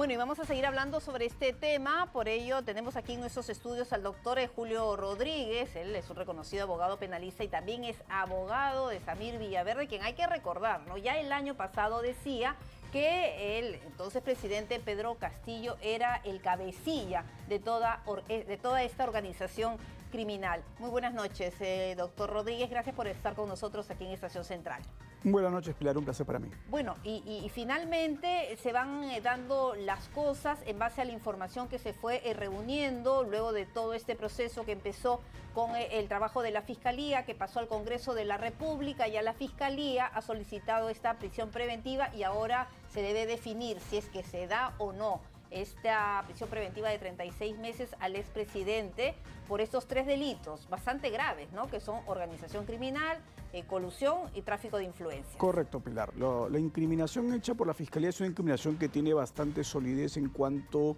Bueno, y vamos a seguir hablando sobre este tema, por ello tenemos aquí en nuestros estudios al doctor Julio Rodríguez. Él es un reconocido abogado penalista y también es abogado de Samir Villaverde, quien hay que recordar, ¿no? Ya el año pasado decía que el entonces presidente Pedro Castillo era el cabecilla de toda esta organización criminal. Muy buenas noches, doctor Rodríguez, gracias por estar con nosotros aquí en Estación Central. Buenas noches, Pilar, un placer para mí. Bueno, y finalmente se van dando las cosas en base a la información que se fue reuniendo luego de todo este proceso que empezó con el trabajo de la Fiscalía, que pasó al Congreso de la República. Ya la Fiscalía ha solicitado esta prisión preventiva y ahora se debe definir si es que se da o no esta prisión preventiva de 36 meses al expresidente por estos 3 delitos bastante graves, ¿no? Que son organización criminal, colusión y tráfico de influencias. Correcto, Pilar. La incriminación hecha por la Fiscalía es una incriminación que tiene bastante solidez en cuanto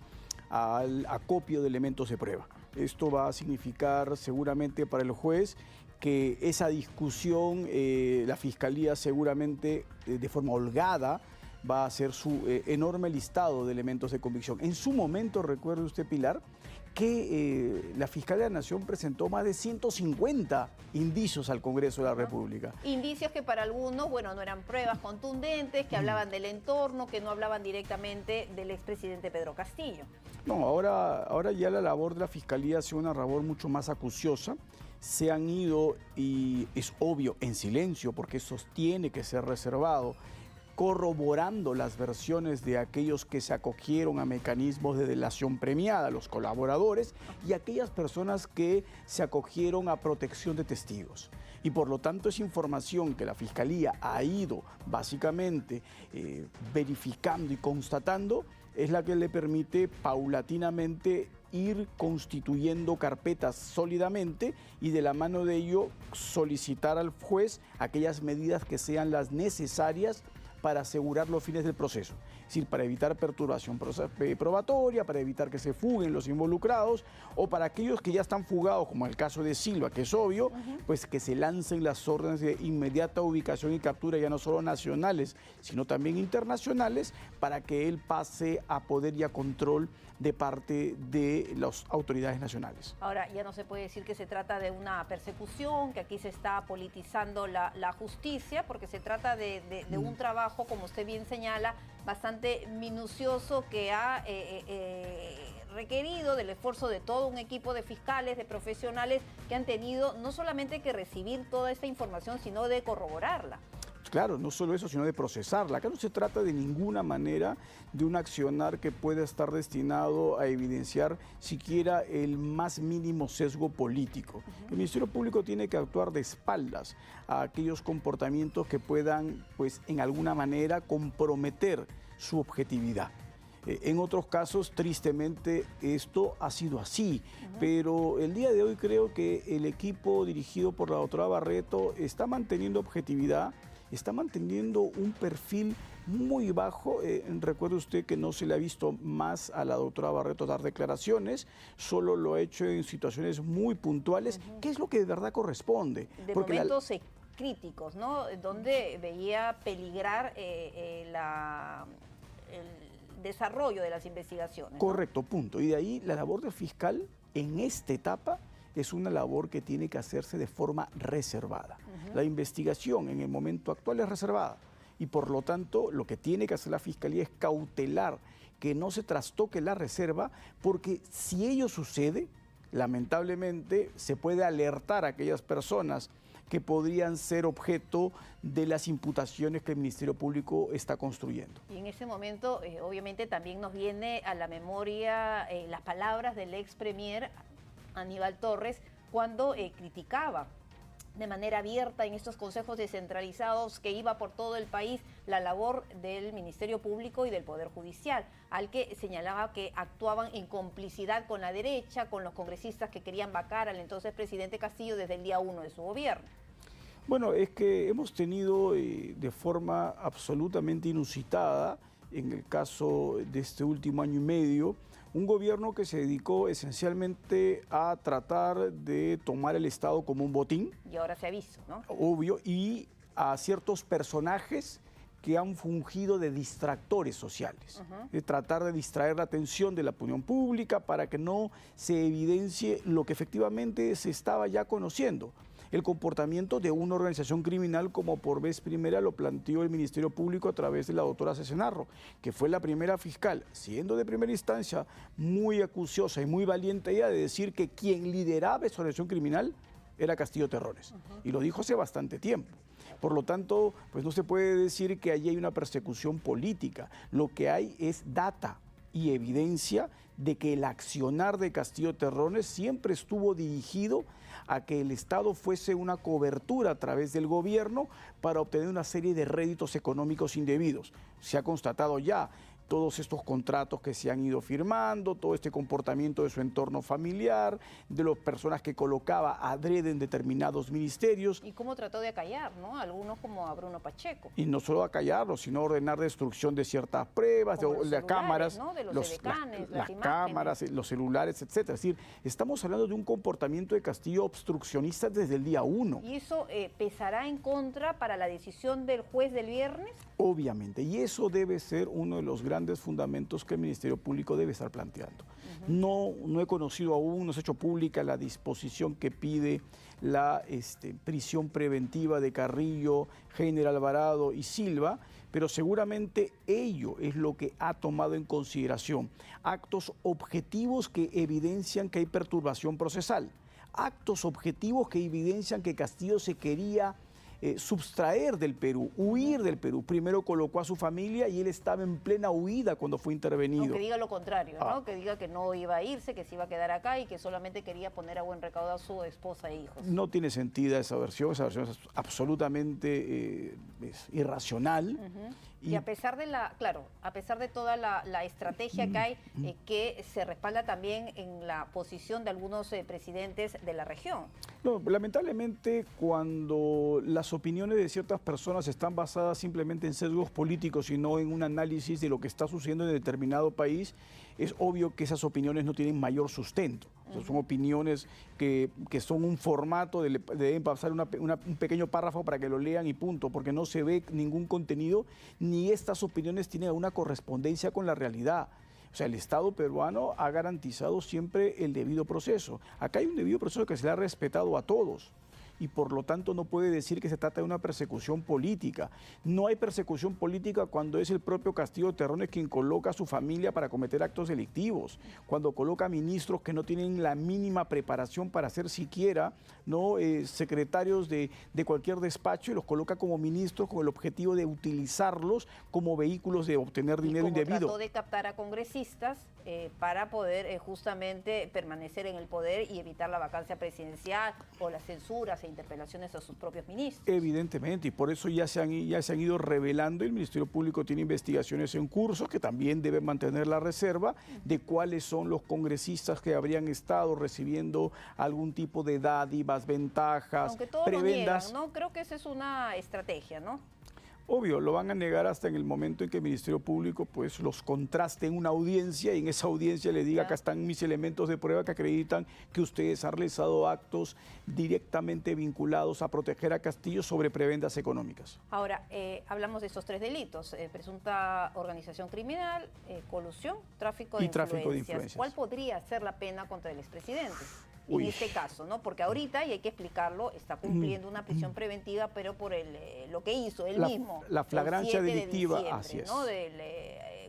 al acopio de elementos de prueba. Esto va a significar seguramente para el juez que esa discusión, la Fiscalía seguramente de forma holgada va a hacer su enorme listado de elementos de convicción. En su momento, recuerde usted, Pilar, que la Fiscalía de la Nación presentó más de 150 indicios al Congreso de la República. Indicios que para algunos, bueno, no eran pruebas contundentes, que hablaban del entorno, que no hablaban directamente del expresidente Pedro Castillo. No, ahora ya la labor de la Fiscalía ha sido una labor mucho más acuciosa. Se han ido, y es obvio, en silencio, porque eso tiene que ser reservado, corroborando las versiones de aquellos que se acogieron a mecanismos de delación premiada, los colaboradores, y aquellas personas que se acogieron a protección de testigos. Y por lo tanto es información que la Fiscalía ha ido básicamente verificando y constatando, es la que le permite paulatinamente ir constituyendo carpetas sólidamente y de la mano de ello solicitar al juez aquellas medidas que sean las necesarias para asegurar los fines del proceso, es decir, para evitar perturbación probatoria, para evitar que se fuguen los involucrados o para aquellos que ya están fugados, como el caso de Silva, que es obvio, pues que se lancen las órdenes de inmediata ubicación y captura, ya no solo nacionales, sino también internacionales, para que él pase a poder y a control de parte de las autoridades nacionales. Ahora, ya no se puede decir que se trata de una persecución, que aquí se está politizando la justicia, porque se trata de un trabajo, como usted bien señala, bastante minucioso que ha requerido del esfuerzo de todo un equipo de fiscales, de profesionales que han tenido no solamente que recibir toda esta información, sino de corroborarla. Claro, no solo eso, sino de procesarla. Acá no se trata de ninguna manera de un accionar que pueda estar destinado a evidenciar siquiera el más mínimo sesgo político. El Ministerio Público tiene que actuar de espaldas a aquellos comportamientos que puedan, pues, en alguna manera comprometer su objetividad. En otros casos, tristemente, esto ha sido así, pero el día de hoy creo que el equipo dirigido por la doctora Barreto está manteniendo objetividad, está manteniendo un perfil muy bajo. Recuerde usted que no se le ha visto más a la doctora Barreto dar declaraciones, solo lo ha hecho en situaciones muy puntuales, que es lo que de verdad corresponde. De momentos críticos, ¿no? Donde veía peligrar el desarrollo de las investigaciones. Correcto, ¿no? Punto. Y de ahí la labor del fiscal en esta etapa es una labor que tiene que hacerse de forma reservada. La investigación en el momento actual es reservada y por lo tanto lo que tiene que hacer la Fiscalía es cautelar que no se trastoque la reserva, porque si ello sucede, lamentablemente se puede alertar a aquellas personas que podrían ser objeto de las imputaciones que el Ministerio Público está construyendo. Y en ese momento, obviamente, también nos viene a la memoria las palabras del ex premier Aníbal Torres cuando criticaba de manera abierta en estos consejos descentralizados que iba por todo el país la labor del Ministerio Público y del Poder Judicial, al que señalaba que actuaban en complicidad con la derecha, con los congresistas que querían vacar al entonces presidente Castillo desde el día 1 de su gobierno. Bueno, es que hemos tenido de forma absolutamente inusitada, en el caso de este último año y medio, un gobierno que se dedicó esencialmente a tratar de tomar el Estado como un botín. Y ahora se ha visto, ¿no? Obvio, y a ciertos personajes que han fungido de distractores sociales, de tratar de distraer la atención de la opinión pública para que no se evidencie lo que efectivamente se estaba ya conociendo. El comportamiento de una organización criminal, como por vez primera lo planteó el Ministerio Público a través de la doctora Cesenarro, que fue la primera fiscal, siendo de primera instancia muy acuciosa y muy valiente ella de decir que quien lideraba esa organización criminal era Castillo Terrones, y lo dijo hace bastante tiempo. Por lo tanto, pues no se puede decir que allí hay una persecución política. Lo que hay es data y evidencia de que el accionar de Castillo Terrones siempre estuvo dirigido a que el Estado fuese una cobertura a través del gobierno para obtener una serie de réditos económicos indebidos. Se ha constatado ya todos estos contratos que se han ido firmando, todo este comportamiento de su entorno familiar, de las personas que colocaba adrede en determinados ministerios. Y cómo trató de acallar, ¿no? Algunos como a Bruno Pacheco. Y no solo acallarlo, sino ordenar destrucción de ciertas pruebas, de las cámaras, ¿no? De los edecanes, las cámaras, los celulares, etcétera. Es decir, estamos hablando de un comportamiento de Castillo obstruccionista desde el día 1. ¿Y eso pesará en contra para la decisión del juez del viernes? Obviamente, y eso debe ser uno de los grandes fundamentos que el Ministerio Público debe estar planteando. No he conocido aún, no se ha hecho pública la disposición que pide la prisión preventiva de Carrillo, Heiner Alvarado y Silva, pero seguramente ello es lo que ha tomado en consideración. Actos objetivos que evidencian que hay perturbación procesal, actos objetivos que evidencian que Castillo se quería subtraer del Perú, huir del Perú. Primero colocó a su familia y él estaba en plena huida cuando fue intervenido. Aunque diga lo contrario, ¿no? Que diga que no iba a irse, que se iba a quedar acá y que solamente quería poner a buen recaudo a su esposa e hijos. No tiene sentido esa versión es absolutamente es irracional. Y a pesar de a pesar de toda la estrategia que hay, que se respalda también en la posición de algunos presidentes de la región. No, lamentablemente cuando las opiniones de ciertas personas están basadas simplemente en sesgos políticos y no en un análisis de lo que está sucediendo en determinado país, es obvio que esas opiniones no tienen mayor sustento. O sea, son opiniones que son un formato, deben pasar un pequeño párrafo para que lo lean y punto, porque no se ve ningún contenido, ni estas opiniones tienen alguna correspondencia con la realidad. O sea, el Estado peruano ha garantizado siempre el debido proceso. Acá hay un debido proceso que se le ha respetado a todos. Y por lo tanto no puede decir que se trata de una persecución política. No hay persecución política cuando es el propio Castillo Terrones quien coloca a su familia para cometer actos delictivos, cuando coloca ministros que no tienen la mínima preparación para ser siquiera secretarios de cualquier despacho y los coloca como ministros con el objetivo de utilizarlos como vehículos de obtener dinero indebido. Trató de captar a congresistas para poder justamente permanecer en el poder y evitar la vacancia presidencial o las censuras e interpelaciones a sus propios ministros. Evidentemente, y por eso ya se han ido revelando. El Ministerio Público tiene investigaciones en curso que también deben mantener la reserva de cuáles son los congresistas que habrían estado recibiendo algún tipo de dádivas, ventajas, aunque todos prebendas. Lo niegan, ¿no? Creo que esa es una estrategia, ¿no? Obvio, lo van a negar hasta en el momento en que el Ministerio Público pues los contraste en una audiencia y en esa audiencia le diga: acá están mis elementos de prueba que acreditan que ustedes han realizado actos directamente vinculados a proteger a Castillo sobre prebendas económicas. Ahora, hablamos de esos tres delitos: presunta organización criminal, colusión, tráfico de influencias. ¿Cuál podría ser la pena contra el expresidente? En este caso, ¿no? Porque ahorita, y hay que explicarlo, está cumpliendo una prisión preventiva, pero por lo que hizo él mismo. La flagrancia delictiva, así es. ¿No? Del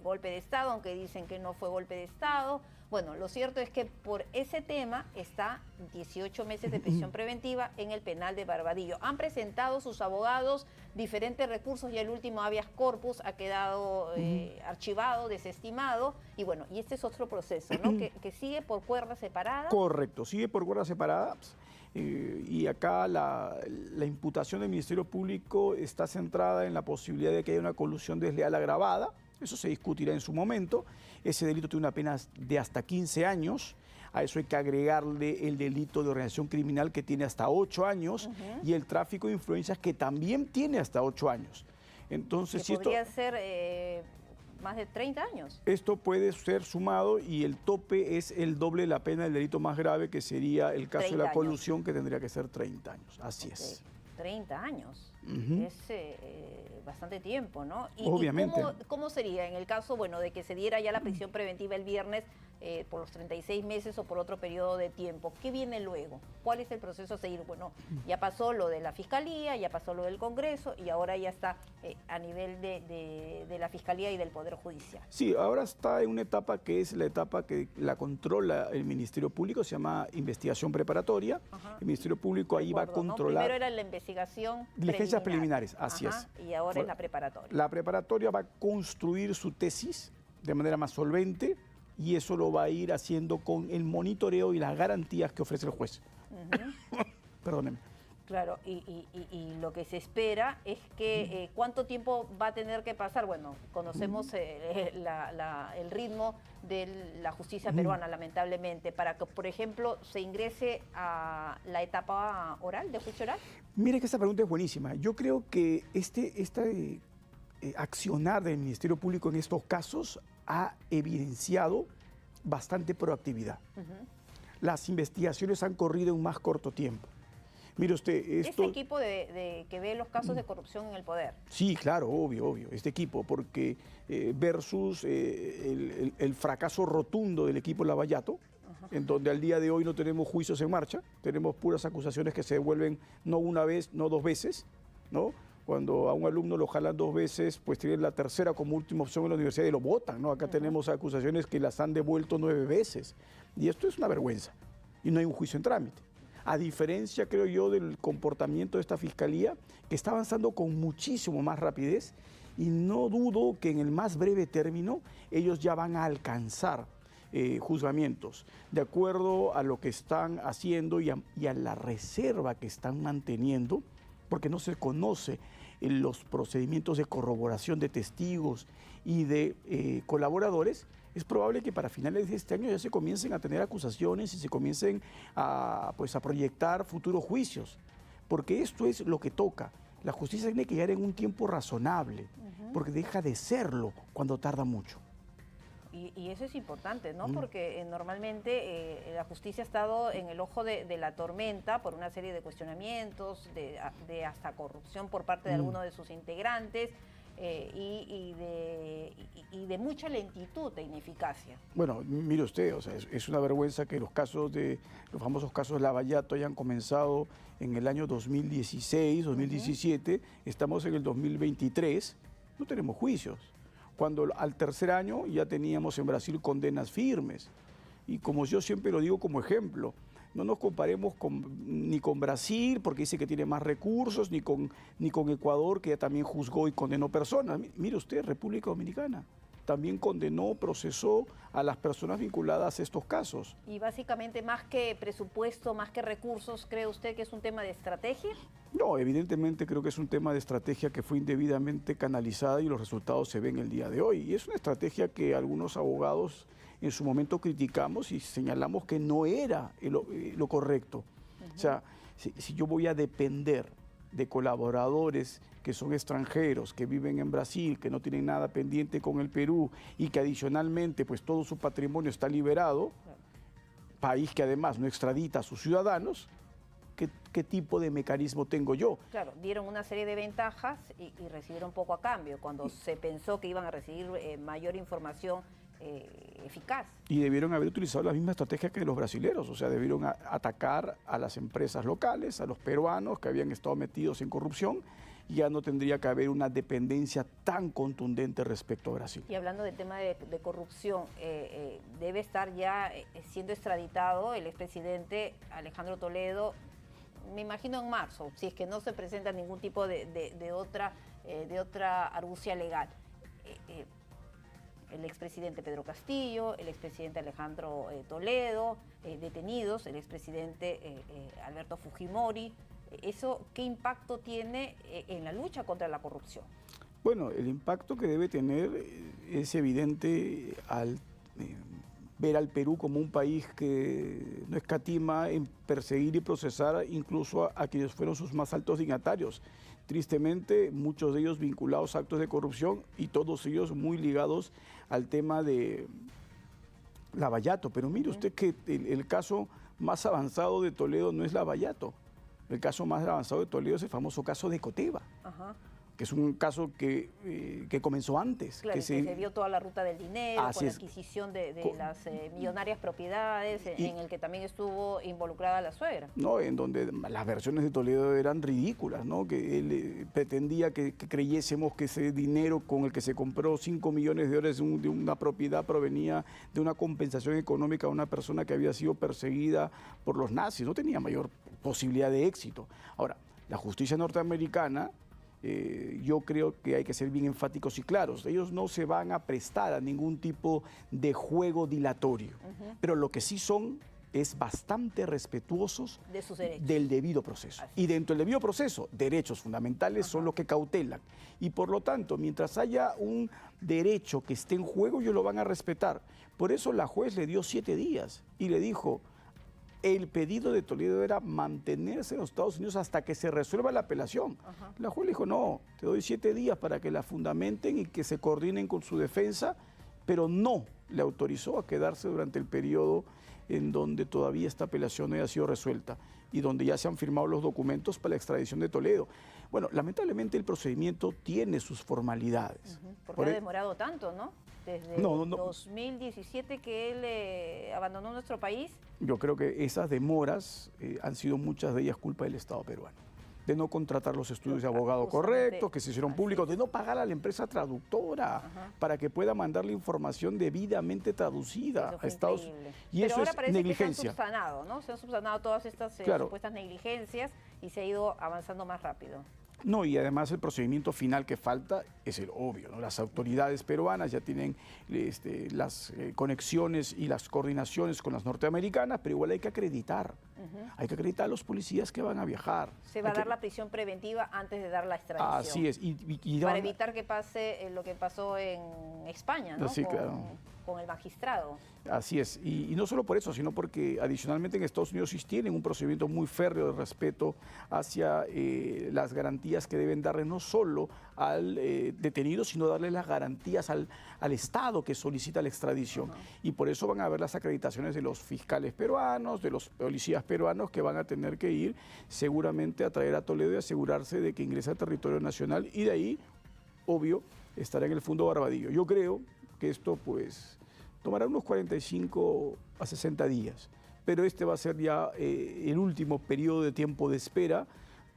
golpe de Estado, aunque dicen que no fue golpe de Estado. Bueno, lo cierto es que por ese tema está 18 meses de prisión preventiva en el penal de Barbadillo. Han presentado sus abogados diferentes recursos y el último habeas corpus ha quedado archivado, desestimado. Y bueno, y este es otro proceso, ¿no? que sigue por cuerda separada. Correcto, sigue por cuerda separada. Y acá la imputación del Ministerio Público está centrada en la posibilidad de que haya una colusión desleal agravada. Eso se discutirá en su momento. Ese delito tiene una pena de hasta 15 años. A eso hay que agregarle el delito de organización criminal, que tiene hasta 8 años, y el tráfico de influencias, que también tiene hasta 8 años. Entonces, que podría ser más de 30 años. Esto puede ser sumado y el tope es el doble de la pena del delito más grave, que sería el caso de la colusión, que tendría que ser 30 años. Así es. 30 años. Es bastante tiempo, ¿no? Obviamente. ¿Cómo sería en el caso, bueno, de que se diera ya la prisión preventiva el viernes por los 36 meses o por otro periodo de tiempo? ¿Qué viene luego? ¿Cuál es el proceso a seguir? Bueno, ya pasó lo de la Fiscalía, ya pasó lo del Congreso y ahora ya está a nivel de la Fiscalía y del Poder Judicial. Sí, ahora está en una etapa que es la etapa que la controla el Ministerio Público, se llama investigación preparatoria. Ajá. El Ministerio Público ahí va a controlar... Primero era la investigación diligencias preliminares, así es. Y ahora es la preparatoria. La preparatoria va a construir su tesis de manera más solvente y eso lo va a ir haciendo con el monitoreo y las garantías que ofrece el juez. Perdónenme. Claro, y lo que se espera es que ¿cuánto tiempo va a tener que pasar? Bueno, conocemos el ritmo de la justicia peruana, lamentablemente, para que, por ejemplo, se ingrese a la etapa oral, de juicio oral. Mire que esta pregunta es buenísima. Yo creo que este accionar del Ministerio Público en estos casos ha evidenciado bastante proactividad. Las investigaciones han corrido en más corto tiempo. Mire usted, esto... Este equipo que ve los casos de corrupción en el poder. Sí, claro, obvio, este equipo, porque versus el fracaso rotundo del equipo Lavallato, en donde al día de hoy no tenemos juicios en marcha, tenemos puras acusaciones que se devuelven no una vez, no dos veces, ¿no? Cuando a un alumno lo jalan dos veces, pues tienen la tercera como última opción en la universidad y lo votan, ¿no? Acá tenemos acusaciones que las han devuelto 9 veces. Y esto es una vergüenza. Y no hay un juicio en trámite. A diferencia, creo yo, del comportamiento de esta Fiscalía, que está avanzando con muchísimo más rapidez y no dudo que en el más breve término ellos ya van a alcanzar juzgamientos de acuerdo a lo que están haciendo y a la reserva que están manteniendo, porque no se conoce los procedimientos de corroboración de testigos y de colaboradores. Es probable que para finales de este año ya se comiencen a tener acusaciones y se comiencen a proyectar futuros juicios, porque esto es lo que toca. La justicia tiene que llegar en un tiempo razonable, porque deja de serlo cuando tarda mucho. Y eso es importante, ¿no? Porque normalmente la justicia ha estado en el ojo de la tormenta por una serie de cuestionamientos, de hasta corrupción por parte de algunos de sus integrantes, y de mucha lentitud e ineficacia. Bueno, mire usted, o sea, es una vergüenza que los famosos casos de Lavallato hayan comenzado en el año 2016, 2017, estamos en el 2023, no tenemos juicios. Cuando al tercer año ya teníamos en Brasil condenas firmes. Y como yo siempre lo digo como ejemplo, no nos comparemos ni con Brasil, porque dice que tiene más recursos, ni con Ecuador, que ya también juzgó y condenó personas. Mire usted, República Dominicana también condenó, procesó a las personas vinculadas a estos casos. Y básicamente, más que presupuesto, más que recursos, ¿cree usted que es un tema de estrategia? No, evidentemente creo que es un tema de estrategia que fue indebidamente canalizada y los resultados se ven el día de hoy. Y es una estrategia que algunos abogados en su momento criticamos y señalamos que no era lo correcto. O sea, si yo voy a depender de colaboradores que son extranjeros, que viven en Brasil, que no tienen nada pendiente con el Perú y que adicionalmente pues todo su patrimonio está liberado, país que además no extradita a sus ciudadanos, ¿qué tipo de mecanismo tengo yo? Claro, dieron una serie de ventajas y recibieron poco a cambio, cuando se pensó que iban a recibir mayor información eficaz. Y debieron haber utilizado la misma estrategia que los brasileros, o sea, debieron atacar a las empresas locales, a los peruanos que habían estado metidos en corrupción, y ya no tendría que haber una dependencia tan contundente respecto a Brasil. Y hablando del tema de corrupción, debe estar ya siendo extraditado el expresidente Alejandro Toledo, me imagino en marzo, si es que no se presenta ningún tipo de otra argucia legal. El expresidente Pedro Castillo, el expresidente Alejandro Toledo, detenidos, el expresidente Alberto Fujimori. ¿Eso qué impacto tiene en la lucha contra la corrupción? Bueno, el impacto que debe tener es evidente al ver al Perú como un país que no escatima en perseguir y procesar incluso a quienes fueron sus más altos dignatarios. Tristemente, muchos de ellos vinculados a actos de corrupción y todos ellos muy ligados al tema de Lavallato. Pero mire usted que el caso más avanzado de Toledo no es Lavallato. El caso más avanzado de Toledo es el famoso caso de Coteva, que es un caso que comenzó antes. Claro, que se vio toda la ruta del dinero, con la adquisición de las millonarias propiedades, en el que también estuvo involucrada la suegra. No, en donde las versiones de Toledo eran ridículas, ¿no? Que él pretendía que creyésemos que ese dinero con el que se compró 5 millones de dólares de una propiedad provenía de una compensación económica a una persona que había sido perseguida por los nazis. No tenía mayor posibilidad de éxito. Ahora, la justicia norteamericana... yo creo que hay que ser bien enfáticos y claros. Ellos no se van a prestar a ningún tipo de juego dilatorio, pero lo que sí son es bastante respetuosos de sus derechos, del debido proceso. Y dentro del debido proceso, derechos fundamentales son los que cautelan. Y por lo tanto, mientras haya un derecho que esté en juego, ellos lo van a respetar. Por eso la juez le dio 7 días y le dijo... El pedido de Toledo era mantenerse en los Estados Unidos hasta que se resuelva la apelación. La juez le dijo, no, te doy 7 días para que la fundamenten y que se coordinen con su defensa, pero no le autorizó a quedarse durante el periodo en donde todavía esta apelación no haya sido resuelta y donde ya se han firmado los documentos para la extradición de Toledo. Bueno, lamentablemente el procedimiento tiene sus formalidades. ¿Por qué ha demorado tanto, no? Desde 2017 que él abandonó nuestro país. Yo creo que esas demoras han sido muchas de ellas culpa del Estado peruano. De no contratar los estudios de abogado correctos, que se hicieron públicos, de no pagar a la empresa traductora para que pueda mandar la información debidamente traducida a Estados Unidos. Y pero eso ahora es parece negligencia. Que se han subsanado, ¿no? Se han subsanado todas estas supuestas negligencias y se ha ido avanzando más rápido. No, y además el procedimiento final que falta es el obvio, ¿no? Las autoridades peruanas ya tienen las conexiones y las coordinaciones con las norteamericanas, pero igual hay que acreditar. Hay que acreditar a los policías que van a viajar. Se va a dar la prisión preventiva antes de dar la extradición. Así es. Para evitar que pase lo que pasó en España, ¿no? Sí, claro. Con el magistrado. Así es, y no solo por eso, sino porque adicionalmente en Estados Unidos sí tienen un procedimiento muy férreo de respeto hacia las garantías que deben darle no solo al detenido, sino darle las garantías al Estado que solicita la extradición. Y por eso van a haber las acreditaciones de los fiscales peruanos, de los policías peruanos que van a tener que ir seguramente a traer a Toledo y asegurarse de que ingrese al territorio nacional y de ahí, obvio, estará en el Fundo Barbadillo. Yo creo que esto pues tomará unos 45 a 60 días, pero este va a ser ya el último periodo de tiempo de espera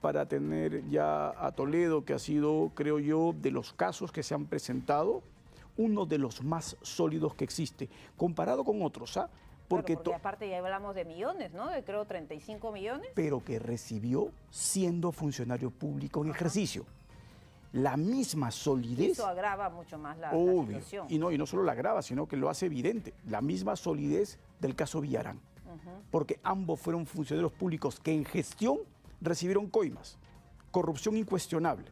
para tener ya a Toledo, que ha sido, creo yo, de los casos que se han presentado, uno de los más sólidos que existe, comparado con otros, ¿ah? Porque aparte ya hablamos de millones, ¿no? De creo 35 millones. Pero que recibió siendo funcionario público en ejercicio. La misma solidez. Eso agrava mucho más la situación. Y no solo la agrava, sino que lo hace evidente. La misma solidez del caso Villarán. Porque ambos fueron funcionarios públicos que en gestión recibieron coimas, corrupción incuestionable.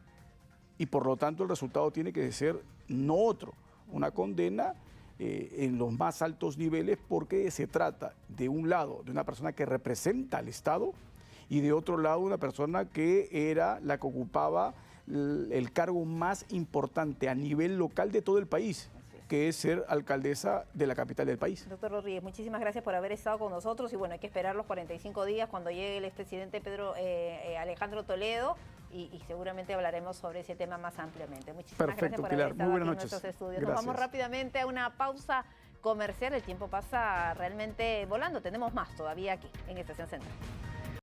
Y por lo tanto el resultado tiene que ser no otro, una condena en los más altos niveles, porque se trata de un lado de una persona que representa al Estado y de otro lado una persona que era la que ocupaba el cargo más importante a nivel local de todo el país, que es ser alcaldesa de la capital del país. Doctor Rodríguez, muchísimas gracias por haber estado con nosotros y bueno, hay que esperar los 45 días cuando llegue el expresidente Alejandro Toledo y seguramente hablaremos sobre ese tema más ampliamente. Muchísimas gracias por haber estado aquí en nuestros estudios. Nos vamos rápidamente a una pausa comercial, el tiempo pasa realmente volando, tenemos más todavía aquí en Estación Central.